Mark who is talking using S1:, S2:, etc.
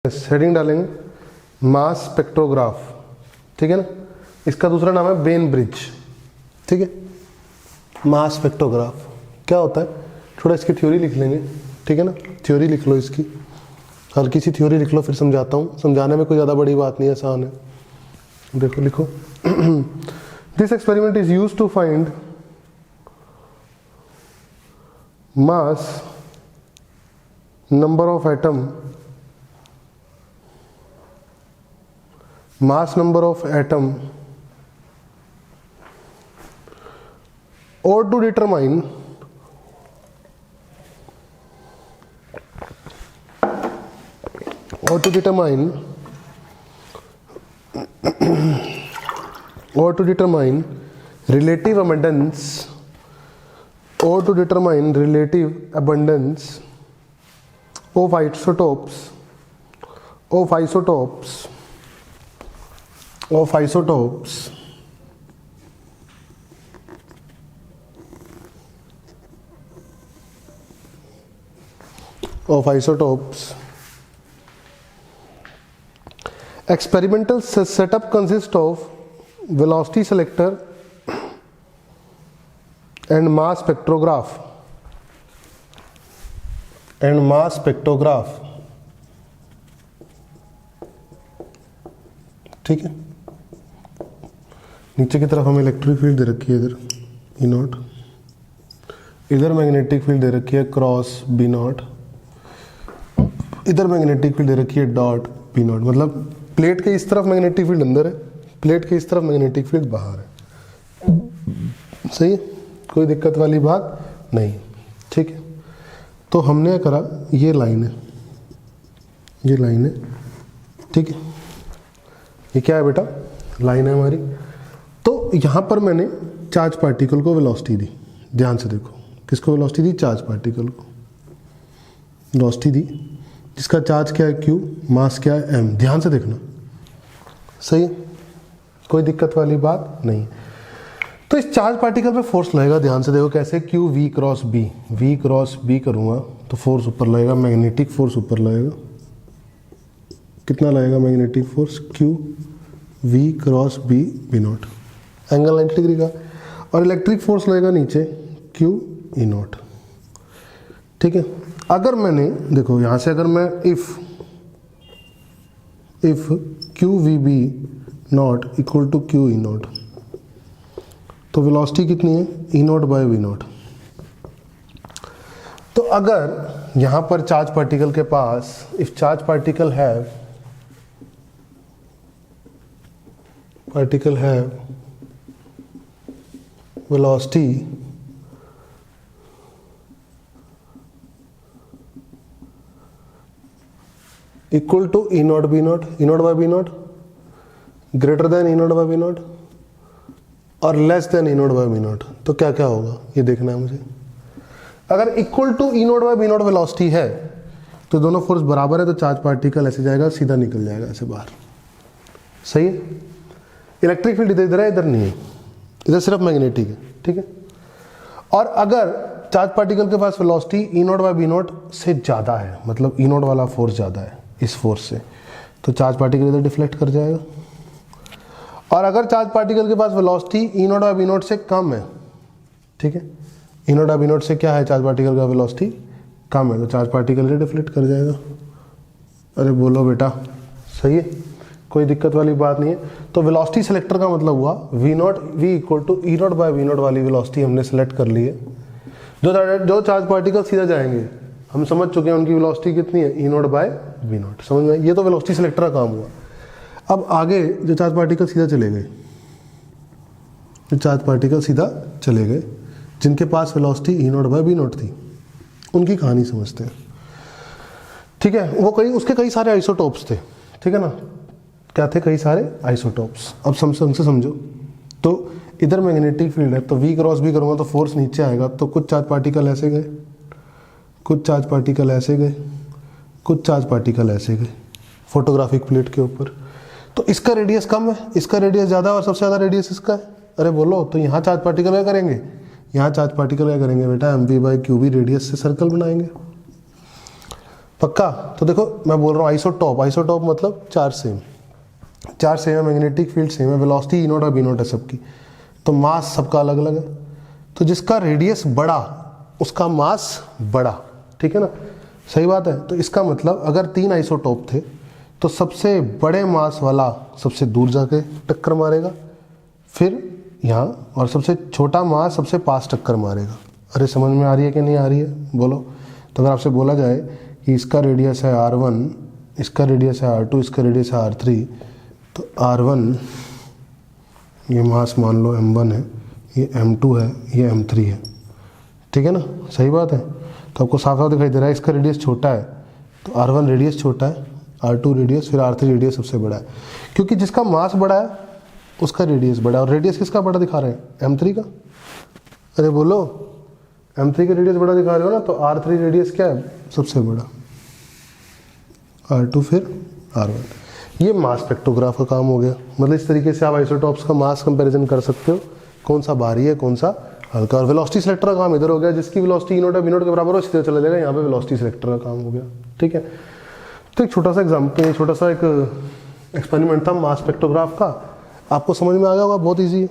S1: Heading डालेंगे मास spectrograph, ठीक है ना। इसका दूसरा नाम है बेन ब्रिज, ठीक है। मास स्पेक्ट्रोग्राफ क्या होता है, थोड़ा इसकी थ्योरी लिख लेंगे, ठीक है ना। थ्योरी लिख लो, इसकी हल्की सी थ्योरी लिख लो, फिर समझाता हूँ। समझाने में कोई ज़्यादा बड़ी बात नहीं है, आसान है। देखो लिखो this experiment is used to find mass number of atom, mass number of atom, or to determine relative abundance of isotopes experimental setup consists of velocity selector and mass spectrograph ठीक है। नीचे की तरफ हमें इलेक्ट्रिक फील्ड दे रखी है, इधर ई not, इधर मैग्नेटिक फील्ड दे रखी है क्रॉस बी नॉट, इधर मैग्नेटिक फील्ड दे रखी है डॉट बी नॉट। मतलब प्लेट के इस तरफ मैग्नेटिक फील्ड अंदर है, प्लेट के इस तरफ मैग्नेटिक फील्ड बाहर है। सही है, कोई दिक्कत वाली बात नहीं, ठीक है। तो हमने करा, ये लाइन है, ठीक है। ये क्या है बेटा, लाइन है हमारी। तो यहां पर मैंने चार्ज पार्टिकल को वेलोसिटी दी, ध्यान से देखो, किसको वेलोसिटी दी, चार्ज पार्टिकल को वेलोसिटी दी, जिसका चार्ज क्या है Q, मास क्या है M। ध्यान से देखना, सही है, कोई दिक्कत वाली बात नहीं। तो इस चार्ज पार्टिकल पे फोर्स लगेगा, ध्यान से देखो कैसे, Q V क्रॉस B करूंगा तो फोर्स ऊपर लगेगा, मैग्नेटिक फोर्स ऊपर लगेगा। कितना लगेगा magnetic force, Q V cross B not, angle 90 degree का। और इलेक्ट्रिक फोर्स लगेगा नीचे Q E नॉट, ठीक है। अगर मैंने देखो यहां से, अगर मैं if Q V B not equal to Q E not, तो वेलोसिटी कितनी है, E not by V not. तो अगर यहां पर चार्ज पार्टिकल के पास, if charge particle have velocity equal to E naught B naught, E naught by B naught, greater than E naught by B naught और less than E naught by B naught, तो क्या क्या होगा ये देखना है मुझे। अगर equal to E naught by B naught velocity है तो दोनों फोर्स बराबर है, तो चार्ज पार्टिकल ऐसे जाएगा, सीधा निकल जाएगा ऐसे बाहर। सही है, इलेक्ट्रिक फील्ड इधर है, इधर नहीं है, इधर सिर्फ मैग्नेटिक है, ठीक है। और अगर चार्ज पार्टिकल के पास velocity E not by B not से ज़्यादा है, मतलब E नॉट वाला फोर्स ज़्यादा है इस फोर्स से, तो चार्ज पार्टिकल इधर डिफ्लेक्ट कर जाएगा। और अगर चार्ज पार्टिकल के पास velocity E not by B not से कम है, ठीक है, E not by B not से क्या है, चार्ज पार्टिकल का वेलोसिटी कम है, तो चार्ज पार्टिकल इधर डिफ्लेक्ट कर जाएगा। अरे बोलो बेटा, सही है, कोई दिक्कत वाली बात नहीं है। तो वेलोसिटी सेलेक्टर का मतलब हुआ V naught V equal to E not by B naught वाली वेलोसिटी हमने सेलेक्ट कर ली है। जो चार्ज पार्टिकल सीधा जाएंगे, हम समझ चुके हैं उनकी वेलोसिटी कितनी है, E not by B naught. समझ में, ये तो वेलोसिटी सेलेक्टर का काम हुआ। अब आगे जो चार्ज पार्टिकल सीधा चले गए, जिनके पास velocity E not by B not थी, उनकी कहानी समझते हैं, ठीक है। वो उसके कई सारे आइसोटोप्स थे, ठीक है ना। क्या थे, कई सारे आइसोटोप्स। अब हमसे समझो, तो इधर मैग्नेटिक फील्ड है, तो V क्रॉस B करूंगा तो फोर्स नीचे आएगा, तो कुछ चार्ज पार्टिकल ऐसे गए, कुछ चार्ज पार्टिकल ऐसे गए, कुछ चार्ज पार्टिकल ऐसे गए फोटोग्राफिक प्लेट के ऊपर। तो इसका रेडियस कम है, इसका रेडियस ज़्यादा, और सबसे ज़्यादा रेडियस इसका है। अरे बोलो, तो यहाँ चार्ज पार्टिकल क्या करेंगे, यहाँ चार्ज पार्टिकल क्या करेंगे बेटा, mv/qb रेडियस से सर्कल बनाएंगे। पक्का? तो देखो मैं बोल रहा हूँ आइसोटॉप, आइसोटॉप मतलब चार सेम है, मैग्नेटिक फील्ड सेम है, वेलोसिटी ई नॉट और बी नॉट है सबकी, तो मास सबका अलग अलग है। तो जिसका रेडियस बड़ा उसका मास बड़ा, ठीक है ना, सही बात है। तो इसका मतलब अगर 3 आइसोटॉप थे तो सबसे बड़े मास वाला सबसे दूर जाके टक्कर मारेगा, फिर यहाँ, और सबसे छोटा मास सबसे पास टक्कर मारेगा। अरे समझ में आ रही है कि नहीं आ रही है, बोलो। तो अगर आपसे बोला जाए कि इसका रेडियस है R1, इसका रेडियस है R2, इसका रेडियस है R3, तो R1 ये मास मान लो M1 है, ये M2 है, ये M3 है, ठीक है ना, सही बात है। तो आपको साफ साफ दिखाई दे रहा है इसका रेडियस छोटा है, तो R1 रेडियस छोटा है, R2 रेडियस, फिर R3 रेडियस सबसे बड़ा है, क्योंकि जिसका मास बड़ा है उसका रेडियस बड़ा है। और रेडियस किसका बड़ा दिखा रहे हैं? M3 का। अरे बोलो, M3 का रेडियस बड़ा दिखा रहे हो ना, तो R3 रेडियस क्या है? सबसे बड़ा, R2 फिर R1। ये मास स्पेक्ट्रोग्राफ का काम हो गया। मतलब इस तरीके से आप आइसोटॉप्स का मास कंपैरिजन कर सकते हो, कौन सा भारी है कौन सा हल्का। और वेलोसिटी सिलेक्टर का काम इधर हो गया, जिसकी वेलोसिटी ई नॉट है बी नॉट के बराबर हो सीधे चला जाएगा, यहाँ पे वेलोसिटी सिलेक्टर का काम हो गया, ठीक है। तो एक छोटा सा एग्जाम्पल, छोटा सा एक एक्सपेरिमेंट था मास स्पेक्ट्रोग्राफ का, आपको समझ में आ गया होगा, बहुत ईजी है।